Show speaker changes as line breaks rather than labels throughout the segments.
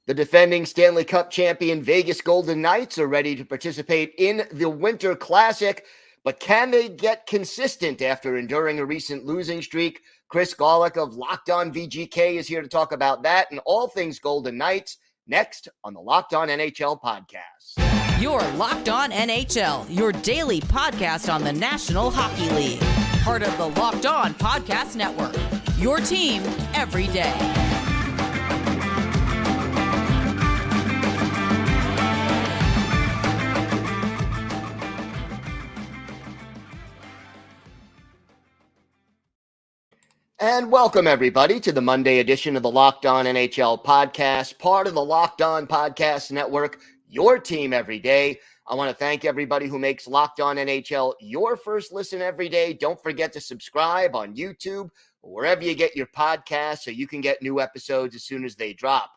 The defending Stanley Cup champion Vegas Golden Knights are ready to participate in the Winter Classic, but can they get consistent after enduring a recent losing streak? Chris Gawlik of Locked On VGK is here to talk about that and all things Golden Knights next on the Locked On NHL Podcast.
You're Locked On NHL, your daily podcast on the National Hockey League. Part of the Locked On Podcast Network, your team every day.
And welcome, everybody, to the Monday edition of the Locked On NHL Podcast, part of the Locked On Podcast Network, your team every day. I want to thank everybody who makes Locked On NHL your first listen every day. Don't forget to subscribe on YouTube or wherever you get your podcasts so you can get new episodes as soon as they drop.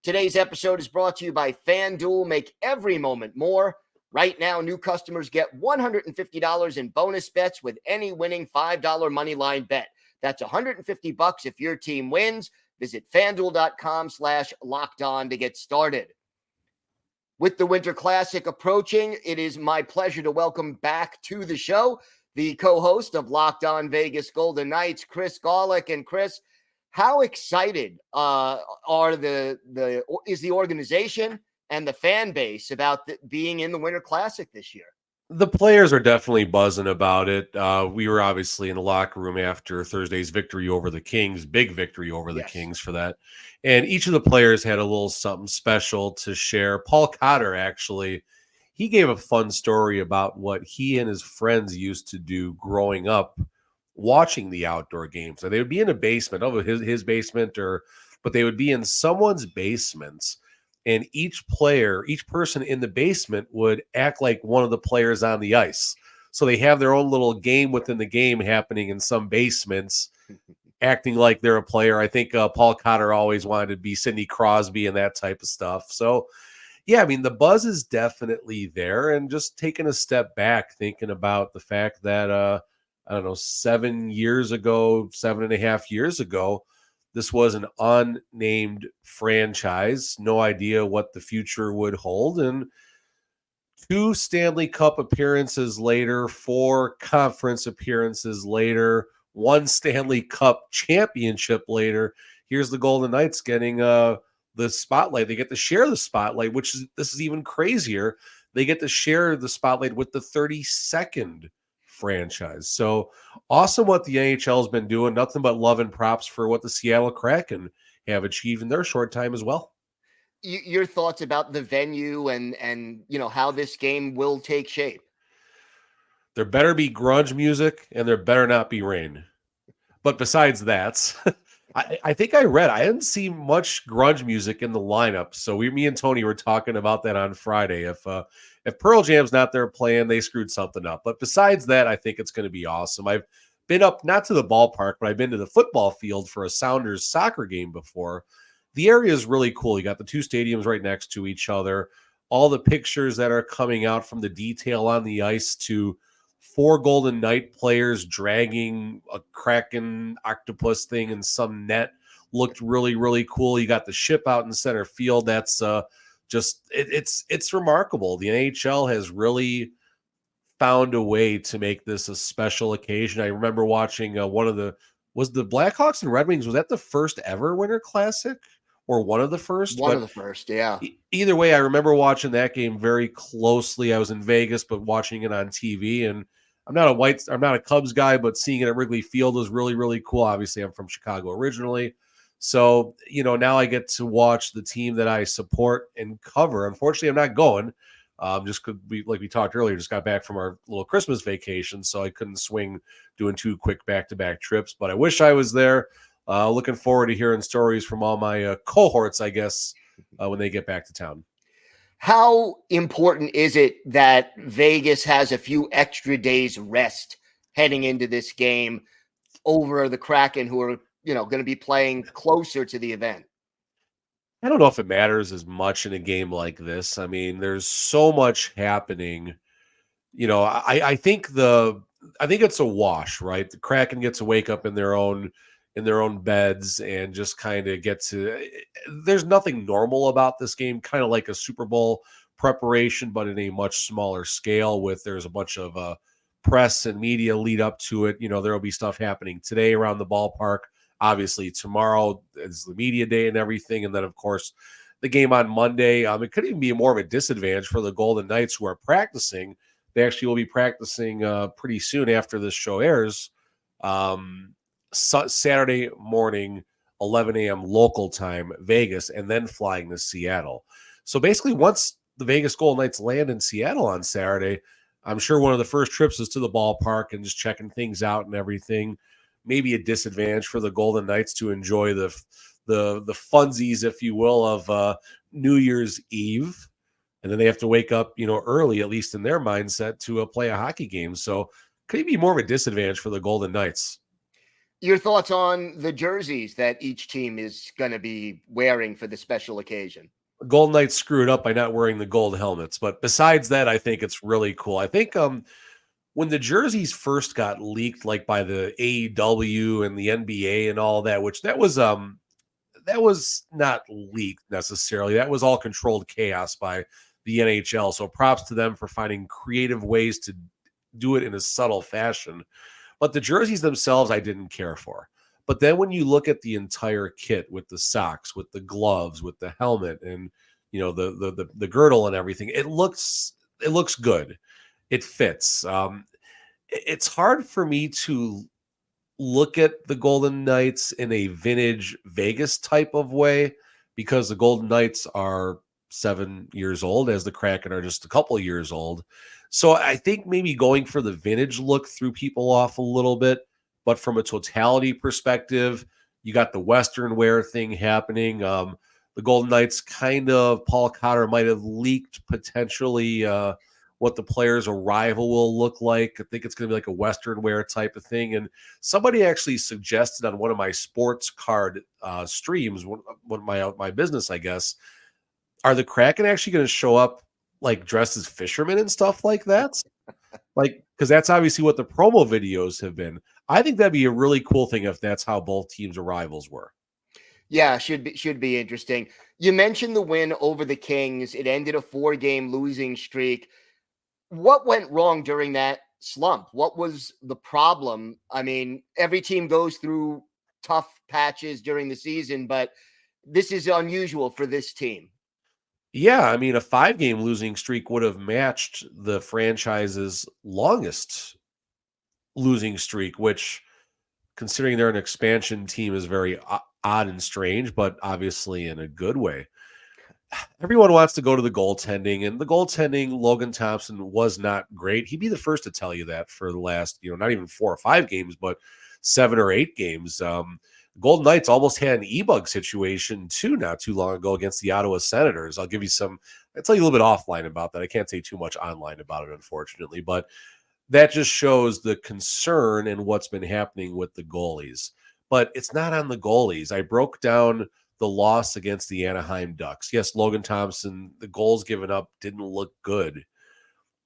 Today's episode is brought to you by FanDuel. Make every moment more. Right now, new customers get $150 in bonus bets with any winning $5 moneyline bet. That's $150 if your team wins. Visit FanDuel.com/lockedon to get started. With the Winter Classic approaching, it is my pleasure to welcome back to the show the co-host of Locked On Vegas Golden Knights, Chris Gawlik. And Chris, how excited is the organization and the fan base about being in the Winter Classic this year?
The players are definitely buzzing about it. We were obviously in the locker room after Thursday's victory over the Kings, big victory over the Kings for that. And each of the players had a little something special to share. Paul Cotter, actually, he gave a fun story about what he and his friends used to do growing up watching the outdoor games. So they would be in a basement, his basement, but they would be in someone's basements. And each person in the basement would act like one of the players on the ice. So they have their own little game within the game happening in some basements, acting like they're a player. I think Paul Cotter always wanted to be Sidney Crosby and that type of stuff. So, yeah, I mean, the buzz is definitely there. And just taking a step back, thinking about the fact that, 7.5 years ago, this was an unnamed franchise. No idea what the future would hold. And 2 Stanley Cup appearances later, 4 conference appearances later, 1 Stanley Cup championship later, here's the Golden Knights getting the spotlight. They get to share the spotlight, this is even crazier. They get to share the spotlight with the 32nd franchise. So awesome what the NHL has been doing. Nothing but love and props for what the Seattle Kraken have achieved in their short time as well.
Your thoughts about the venue and how this game will take shape?
There better be grunge music and there better not be rain. But besides that, I think I didn't see much grunge music in the lineup. So me and Tony were talking about that on Friday. If Pearl Jam's not there playing, they screwed something up. But besides that, I think it's going to be awesome. I've been up, not to the ballpark, but I've been to the football field for a Sounders soccer game before. The area is really cool. You got the 2 stadiums right next to each other. All the pictures that are coming out from the detail on the ice to 4 Golden Knight players dragging a Kraken octopus thing in some net looked really, really cool. You got the ship out in center field. That's it's remarkable. The NHL has really found a way to make this a special occasion. I remember watching was the Blackhawks and Red Wings, was that the first ever Winter Classic or one of the first?
One of the first, yeah.
Either way, I remember watching that game very closely. I was in Vegas, but watching it on TV, and I'm not a Cubs guy, but seeing it at Wrigley Field was really, really cool. Obviously, I'm from Chicago originally. So, now I get to watch the team that I support and cover. Unfortunately, I'm not going. Like we talked earlier, just got back from our little Christmas vacation, so I couldn't swing doing 2 quick back-to-back trips. But I wish I was there. Looking forward to hearing stories from all my cohorts, I guess, when they get back to town.
How important is it that Vegas has a few extra days rest heading into this game over the Kraken, who are going to be playing closer to the event?
I don't know if it matters as much in a game like this. I mean, there's so much happening. I think it's a wash, right? The Kraken gets to wake up in their own in their own beds and just kind of get to. There's nothing normal about this game, kind of like a Super Bowl preparation, but in a much smaller scale. There's a bunch of press and media lead up to it. There will be stuff happening today around the ballpark. Obviously, tomorrow is the media day and everything, and then of course the game on Monday. It could even be more of a disadvantage for the Golden Knights who are practicing. They actually will be practicing pretty soon after this show airs. Saturday morning, 11 a.m. local time, Vegas, and then flying to Seattle. So basically, once the Vegas Golden Knights land in Seattle on Saturday, I'm sure one of the first trips is to the ballpark and just checking things out and everything. Maybe a disadvantage for the Golden Knights to enjoy the funsies, if you will, of New Year's Eve. And then they have to wake up, early, at least in their mindset, to play a hockey game. So could it be more of a disadvantage for the Golden Knights?
Your thoughts on the jerseys that each team is going to be wearing for the special occasion?
Golden Knights screwed up by not wearing the gold helmets. But besides that, I think it's really cool. I think when the jerseys first got leaked, like by the AEW and the NBA and all that, which that was not leaked necessarily. That was all controlled chaos by the NHL. So props to them for finding creative ways to do it in a subtle fashion. But the jerseys themselves, I didn't care for. But then when you look at the entire kit with the socks, with the gloves, with the helmet, and the girdle and everything, it looks good. It fits. It's hard for me to look at the Golden Knights in a vintage Vegas type of way because the Golden Knights are 7 years old, as the Kraken are just a couple years old. So I think maybe going for the vintage look threw people off a little bit. But from a totality perspective, you got the Western wear thing happening. The Golden Knights Paul Cotter might have leaked potentially what the player's arrival will look like. I think it's going to be like a Western wear type of thing. And somebody actually suggested on one of my sports card streams, one of my business, I guess, are the Kraken actually going to show up like dressed as fishermen and stuff like that? Because that's obviously what the promo videos have been. I think that'd be a really cool thing if that's how both teams' arrivals were.
Yeah, should be interesting. You mentioned the win over the Kings. It ended a 4-game losing streak. What went wrong during that slump? What was the problem? I mean, every team goes through tough patches during the season, but this is unusual for this team.
Yeah, I mean, a 5-game losing streak would have matched the franchise's longest losing streak, which, considering they're an expansion team, is very odd and strange, but obviously in a good way. Everyone wants to go to the goaltending, and the goaltending, Logan Thompson was not great. He'd be the first to tell you that for the last, not even 4 or 5 games, but 7 or 8 games. Golden Knights almost had an e-bug situation too, not too long ago against the Ottawa Senators. I'll tell you a little bit offline about that. I can't say too much online about it, unfortunately, but that just shows the concern and what's been happening with the goalies. But it's not on the goalies. I broke down the loss against the Anaheim Ducks. Yes, Logan Thompson, the goals given up didn't look good.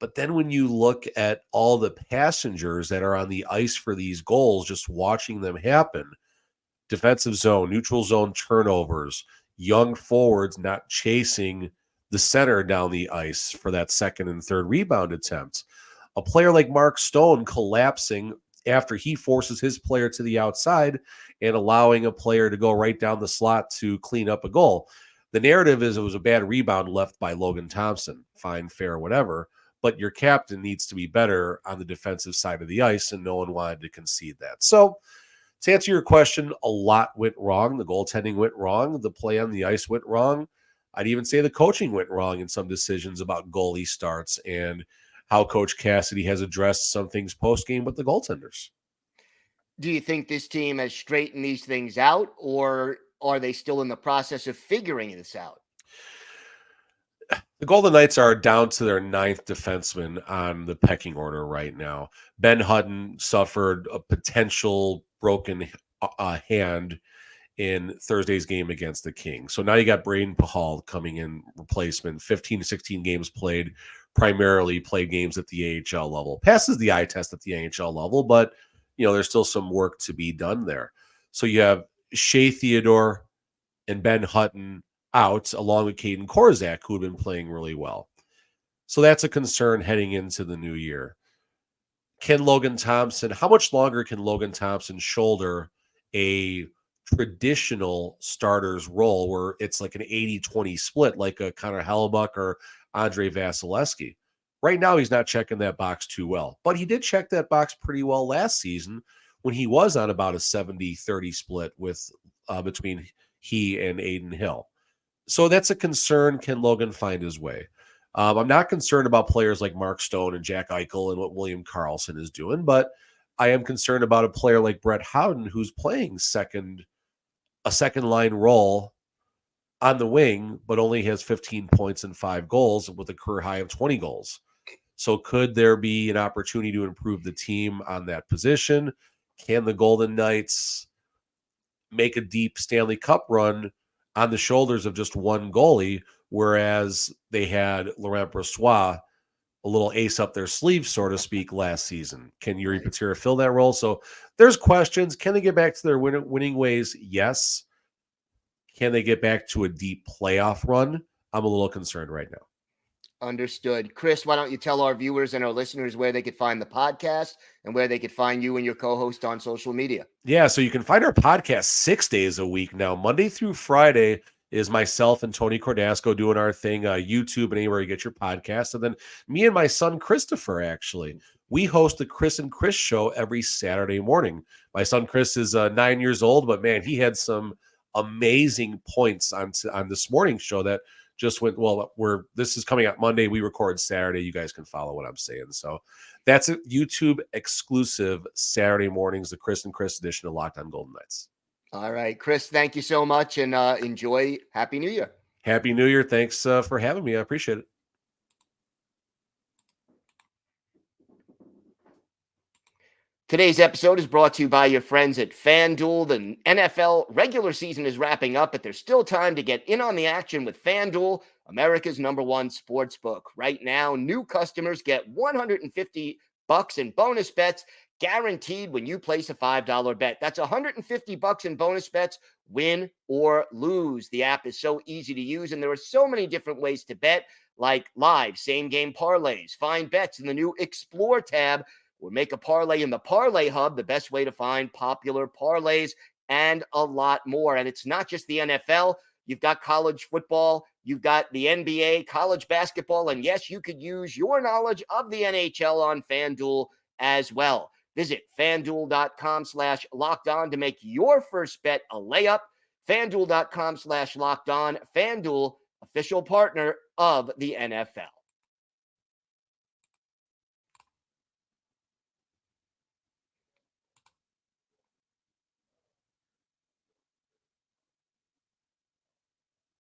But then when you look at all the passengers that are on the ice for these goals, just watching them happen, defensive zone, neutral zone turnovers, young forwards not chasing the center down the ice for that second and third rebound attempt. A player like Mark Stone collapsing after he forces his player to the outside and allowing a player to go right down the slot to clean up a goal. The narrative is it was a bad rebound left by Logan Thompson. Fine, fair, whatever. But your captain needs to be better on the defensive side of the ice, and no one wanted to concede that. So, to answer your question, a lot went wrong. The goaltending went wrong. The play on the ice went wrong. I'd even say the coaching went wrong in some decisions about goalie starts and how Coach Cassidy has addressed some things post-game with the goaltenders.
Do you think this team has straightened these things out, or are they still in the process of figuring this out?
The Golden Knights are down to their 9th defenseman on the pecking order right now. Ben Hutton suffered a potential broken hand in Thursday's game against the Kings. So now you got Braden Pahal coming in replacement, 15 to 16 games played, primarily played games at the AHL level. Passes the eye test at the NHL level, but there's still some work to be done there. So you have Shea Theodore and Ben Hutton out, along with Caden Korzak, who had been playing really well. So that's a concern heading into the new year. Can Logan Thompson, how much longer can Logan Thompson shoulder a traditional starter's role where it's like an 80-20 split, like a Connor Hellebuck or Andre Vasilevsky? Right now, he's not checking that box too well, but he did check that box pretty well last season when he was on about a 70-30 split with between he and Aiden Hill. So that's a concern. Can Logan find his way? I'm not concerned about players like Mark Stone and Jack Eichel and what William Karlsson is doing, but I am concerned about a player like Brett Howden, who's playing a second line role on the wing, but only has 15 points and 5 goals with a career high of 20 goals. So could there be an opportunity to improve the team on that position? Can the Golden Knights make a deep Stanley Cup run on the shoulders of just one goalie, whereas they had Laurent Brossoit, a little ace up their sleeve, so to speak, last season? Can Yuri Patera fill that role? So there's questions. Can they get back to their winning ways? Yes. Can they get back to a deep playoff run? I'm a little concerned right now.
Understood. Chris, why don't you tell our viewers and our listeners where they could find the podcast and where they could find you and your co-host on social media?
Yeah, so you can find our podcast 6 days a week now. Monday through Friday is myself and Tony Cordasco doing our thing, YouTube and anywhere you get your podcast. And then me and my son, Christopher, actually, we host the Chris and Chris show every Saturday morning. My son, Chris, is 9 years old, but man, he had some amazing points on this morning show that just went, well, this is coming out Monday. We record Saturday. You guys can follow what I'm saying. So that's a YouTube exclusive Saturday mornings, the Chris and Chris edition of Locked On Golden Knights.
All right, Chris, thank you so much and enjoy. Happy New Year.
Happy New Year. Thanks for having me. I appreciate it.
Today's episode is brought to you by your friends at FanDuel. The NFL regular season is wrapping up, but there's still time to get in on the action with FanDuel, America's #1 sportsbook. Right now, new customers get $150 in bonus bets guaranteed when you place a $5 bet. That's $150 in bonus bets, win or lose. The app is so easy to use, and there are so many different ways to bet, like live same-game parlays, find bets in the new Explore tab, or make a parlay in the Parlay Hub, the best way to find popular parlays, and a lot more. And it's not just the NFL. You've got college football, you've got the NBA, college basketball, and yes, you could use your knowledge of the NHL on FanDuel as well. Visit FanDuel.com/lockedon to make your first bet a layup. FanDuel.com/lockedon. FanDuel, official partner of the NFL.